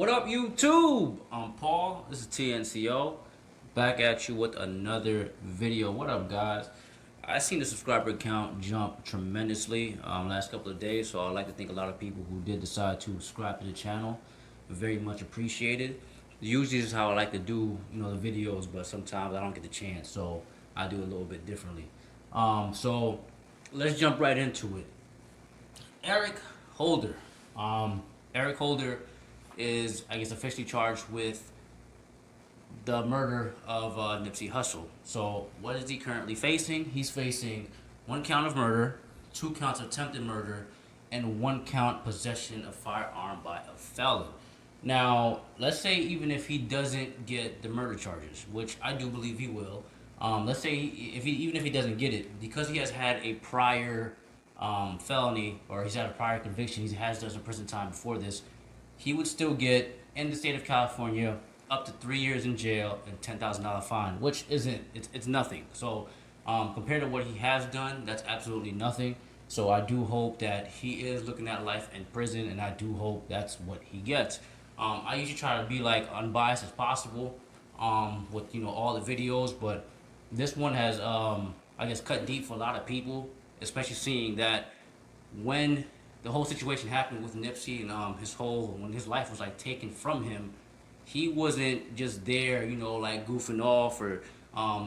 What up, YouTube? I'm Paul. This is Ta&Co. Back at you with another video. What up, guys? I seen the subscriber count jump tremendously last couple of days, so I'd like to thank a lot of people who did decide to subscribe to the channel. Very much appreciated. Usually this is how I like to do, the videos, but sometimes I don't get the chance, so I do it a little bit differently. So let's jump right into it. Eric Holder. Eric Holder is, I guess, officially charged with the murder of Nipsey Hussle. So what is he currently facing? He's facing 1 count of murder, 2 counts of attempted murder, and 1 count possession of firearm by a felon. Now, let's say even if he doesn't get the murder charges, which I do believe he will. Let's say even if he doesn't get it, because he has had a prior felony, or he's had a prior conviction, he has done some prison time before this, he would still get, in the state of California, up to 3 years in jail and $10,000 fine, which it's nothing. So compared to what he has done, that's absolutely nothing. So I do hope that he is looking at life in prison, and I do hope that's what he gets. I usually try to be like unbiased as possible with all the videos, but this one has I guess cut deep for a lot of people, especially seeing that when the whole situation happened with Nipsey and when his life was like taken from him, he wasn't just there, like goofing off or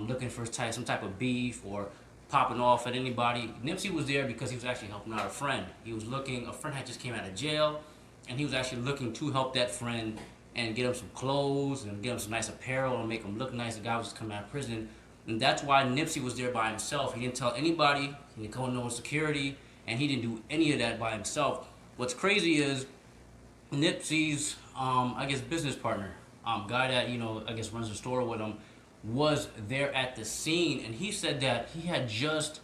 looking for some type of beef or popping off at anybody. Nipsey was there because he was actually helping out a friend. A friend had just came out of jail, and he was actually looking to help that friend and get him some clothes and get him some nice apparel and make him look nice. The guy was just coming out of prison. And that's why Nipsey was there by himself. He didn't tell anybody, he didn't call no security, and he didn't do any of that by himself. What's crazy is Nipsey's, I guess, business partner, guy that, I guess runs the store with him, was there at the scene, and he said that he had just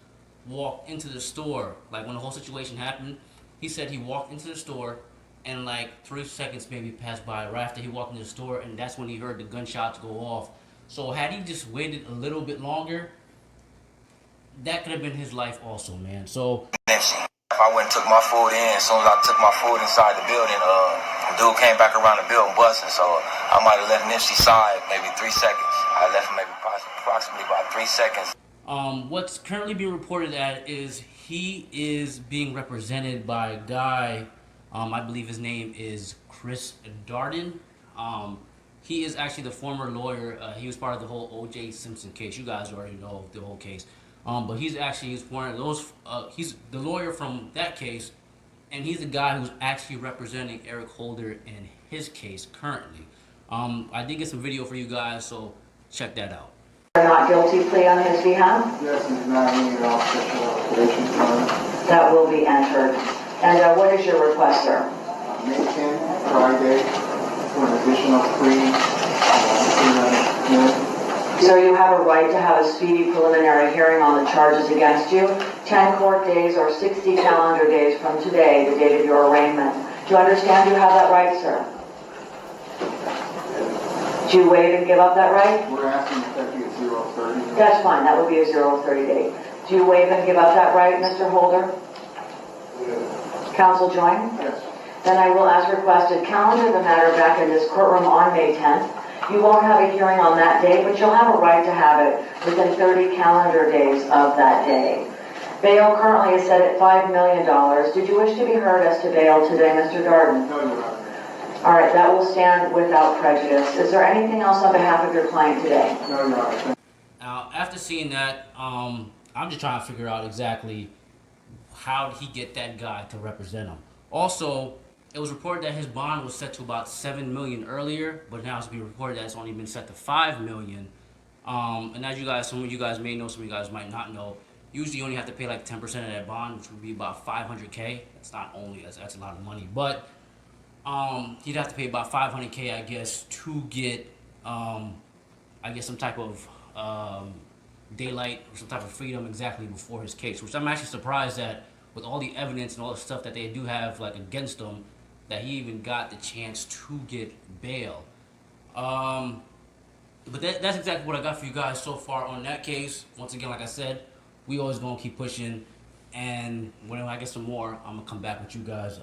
walked into the store, like when the whole situation happened. He said he walked into the store, and like 3 seconds maybe passed by right after he walked into the store, and that's when he heard the gunshots go off. So had he just waited a little bit longer, that could have been his life also, man. So if I went and took my food in, as soon as I took my food inside the building, dude came back around the building busting, so I might have left Nipsey's side maybe 3 seconds. I left him maybe approximately about 3 seconds. What's currently being reported at is he is being represented by a guy, I believe his name is Chris Darden. He is actually the former lawyer. He was part of the whole O.J. Simpson case. You guys already know the whole case. But he's one of those. He's the lawyer from that case, and he's the guy who's actually representing Eric Holder in his case currently. I did get some video for you guys, so check that out. Not guilty plea on his behalf? Yes, he's not in your official application form. That will be entered. And what is your request, sir? May 10th, Friday, for an additional plea. Sir, you have a right to have a speedy preliminary hearing on the charges against you. 10 court days or 60 calendar days from today, the date of your arraignment. Do you understand you have that right, sir? Do you waive and give up that right? We're asking if that be a 030. That's fine. That would be a 030 date. Do you waive and give up that right, Mr. Holder? Yes. Counsel join? Yes. Then I will, as requested, calendar the matter back in this courtroom on May 10th. You won't have a hearing on that day, but you'll have a right to have it within 30 calendar days of that day. Bail currently is set at $5 million. Did you wish to be heard as to bail today, Mr. Darden? No, Your Honor. All right, that will stand without prejudice. Is there anything else on behalf of your client today? No, Your Honor. Now, after seeing that, I'm just trying to figure out exactly how did he get that guy to represent him. Also, it was reported that his bond was set to about $7 million earlier, but now it's being reported that it's only been set to $5 million. And as some of you guys may know, some of you guys might not know, usually you only have to pay like 10% of that bond, which would be about $500K. That's not only, that's a lot of money, but he'd have to pay about $500K, I guess, to get, I guess, some type of daylight or some type of freedom exactly before his case, which I'm actually surprised that with all the evidence and all the stuff that they do have like against him, that he even got the chance to get bail. But that's exactly what I got for you guys so far on that case. Once again, like I said, we always gonna keep pushing, and when I get some more, I'm gonna come back with you guys.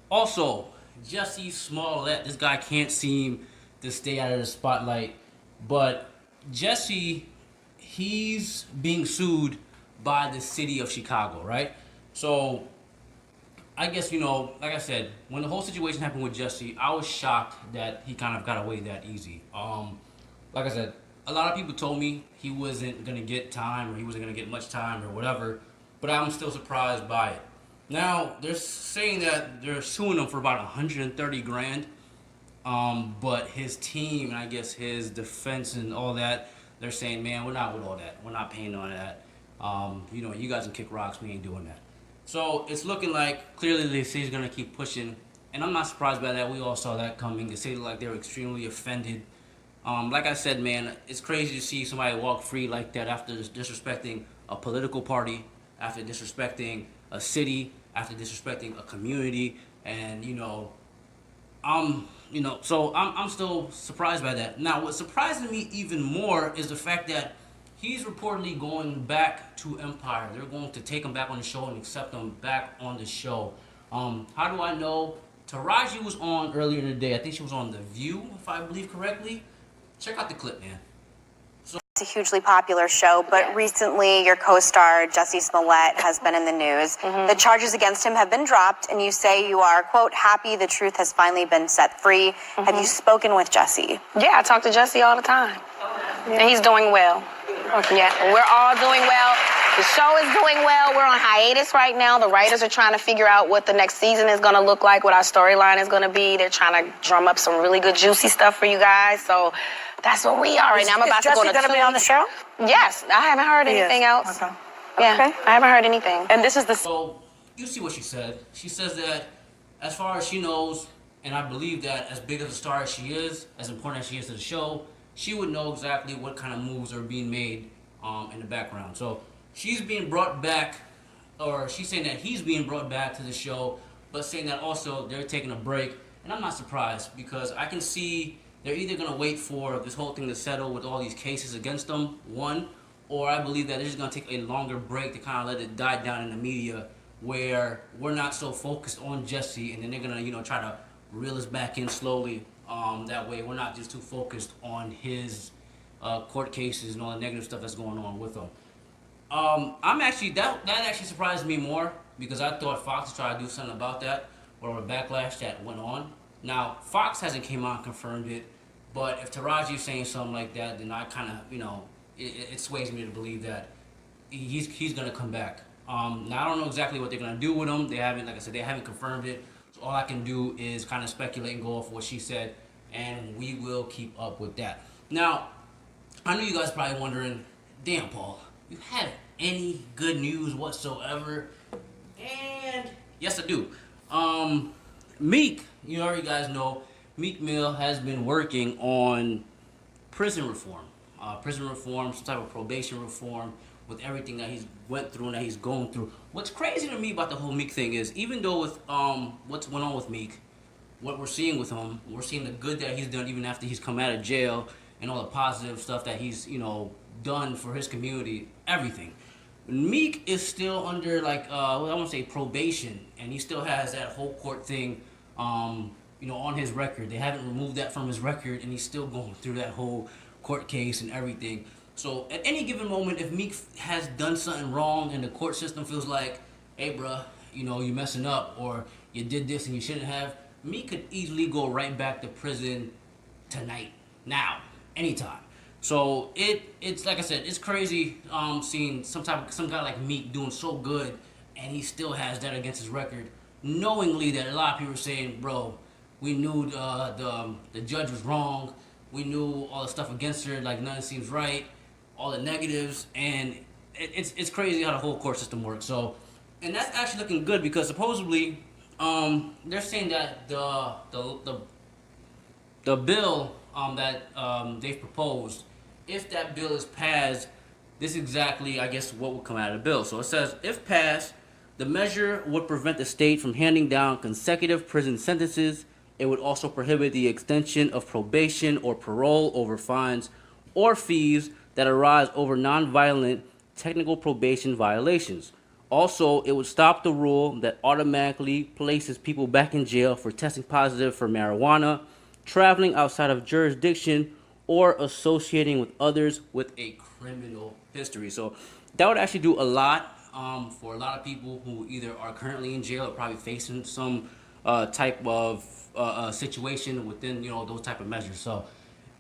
Also, Jussie Smollett. This guy can't seem to stay out of the spotlight. But Jussie, he's being sued by the city of Chicago, right? So I guess, like I said, when the whole situation happened with Jussie, I was shocked that he kind of got away that easy. Like I said, a lot of people told me he wasn't going to get time or he wasn't going to get much time or whatever, but I'm still surprised by it. Now, they're saying that they're suing him for about 130 grand, but his team and I guess his defense and all that, they're saying, man, we're not with all that. We're not paying on that. You guys can kick rocks. We ain't doing that. So it's looking like clearly the city's going to keep pushing, and I'm not surprised by that. We all saw that coming. The city, like, they're extremely offended. Like I said, man, it's crazy to see somebody walk free like that after disrespecting a political party, after disrespecting a city, after disrespecting a community, and so I'm still surprised by that. Now, what's surprising me even more is the fact that he's reportedly going back to Empire. They're going to take him back on the show and accept him back on the show. How do I know? Taraji was on earlier today. I think she was on The View, if I believe correctly. Check out the clip, man. It's a hugely popular show, but recently your co-star, Jussie Smollett, has been in the news. The charges against him have been dropped, and you say you are, quote, happy the truth has finally been set free. Have you spoken with Jussie? Yeah, I talk to Jussie all the time. And he's doing well. Yeah, we're all doing well. The show is doing well. We're on hiatus right now. The writers are trying to figure out what the next season is going to look like, what our storyline is going to be. They're trying to drum up some really good, juicy stuff for you guys. So that's what we are right now. I'm about to go to Jussie going to be on the show? Yes. I haven't heard anything else. Okay. Yeah, Okay. I haven't heard anything. And this is the... So you see what she said. She says that as far as she knows, and I believe that as big of a star as she is, as important as she is to the show, she would know exactly what kind of moves are being made in the background. So she's being brought back, or she's saying that he's being brought back to the show, but saying that also they're taking a break. And I'm not surprised, because I can see they're either going to wait for this whole thing to settle with all these cases against them, one, or I believe that they're just going to take a longer break to kind of let it die down in the media, where we're not so focused on Jussie, and then they're going to, try to reel us back in slowly. That way we're not just too focused on his court cases and all the negative stuff that's going on with him. I'm actually, that actually surprised me more, because I thought Fox would try to do something about that, or a backlash that went on. Now, Fox hasn't came out and confirmed it, but if Taraji is saying something like that, then I kind of, it sways me to believe that he's going to come back. Now, I don't know exactly what they're going to do with him. They haven't, like I said, they haven't confirmed it. So all I can do is kind of speculate and go off what she said, and we will keep up with that. Now, I know you guys are probably wondering, damn, Paul, you have any good news whatsoever? And yes, I do. Meek, you guys know, Meek Mill has been working on prison reform. Some type of probation reform, with everything that he's went through and that he's going through. What's crazy to me about the whole Meek thing is, even though with what's went on with Meek, what we're seeing with him, we're seeing the good that he's done even after he's come out of jail, and all the positive stuff that he's done for his community, everything. Meek is still under, like, I want to say probation, and he still has that whole court thing, on his record. They haven't removed that from his record, and he's still going through that whole court case and everything. So at any given moment, if Meek has done something wrong and the court system feels like, hey, bruh, you messing up, or you did this and you shouldn't have, Meek could easily go right back to prison tonight, now, anytime. So it's like I said, it's crazy seeing some guy like Meek doing so good, and he still has that against his record, knowingly that a lot of people are saying, bro, we knew the judge was wrong, we knew all the stuff against her, like nothing seems right, all the negatives, and it's crazy how the whole court system works. So, and that's actually looking good, because supposedly they're saying that the bill that they've proposed, if that bill is passed, this is exactly, I guess, what would come out of the bill. So it says, if passed, the measure would prevent the state from handing down consecutive prison sentences. It would also prohibit the extension of probation or parole over fines or fees that arise over nonviolent technical probation violations. Also, it would stop the rule that automatically places people back in jail for testing positive for marijuana, traveling outside of jurisdiction, or associating with others with a criminal history. So that would actually do a lot for a lot of people who either are currently in jail or probably facing some type of situation within, you know, those type of measures. So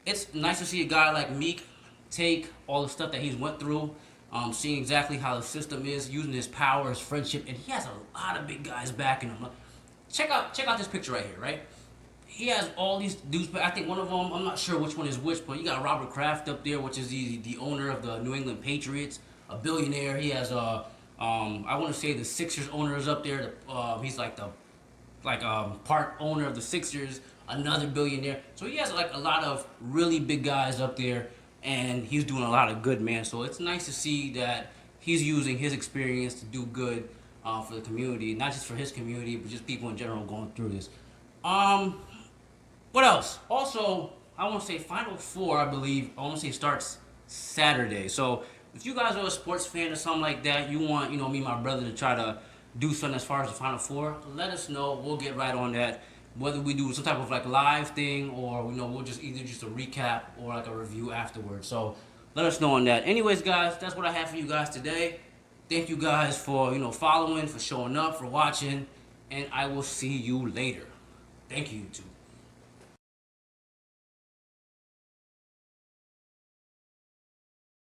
it's nice to see a guy like Meek take all the stuff that he's went through, seeing exactly how the system is, using his power, his friendship, and he has a lot of big guys backing him. Check out this picture right here, right? He has all these dudes, but I think one of them, I'm not sure which one is which, but you got Robert Kraft up there, which is the owner of the New England Patriots, a billionaire. He has I want to say the Sixers owner is up there. He's like the part owner of the Sixers, another billionaire. So he has like a lot of really big guys up there, and he's doing a lot of good, man. So it's nice to see that he's using his experience to do good for the community, not just for his community, but just people in general going through this. What else? Also, I want to say Final Four, I believe, I want to say starts Saturday. So if you guys are a sports fan or something like that, you want, you know, me and my brother to try to do something as far as the Final Four, let us know. We'll get right on that. Whether we do some type of like live thing or, you know, we'll just either just a recap or like a review afterwards. So let us know on that. Anyways, guys, that's what I have for you guys today. Thank you guys for, you know, following, for showing up, for watching, and I will see you later. Thank you, YouTube.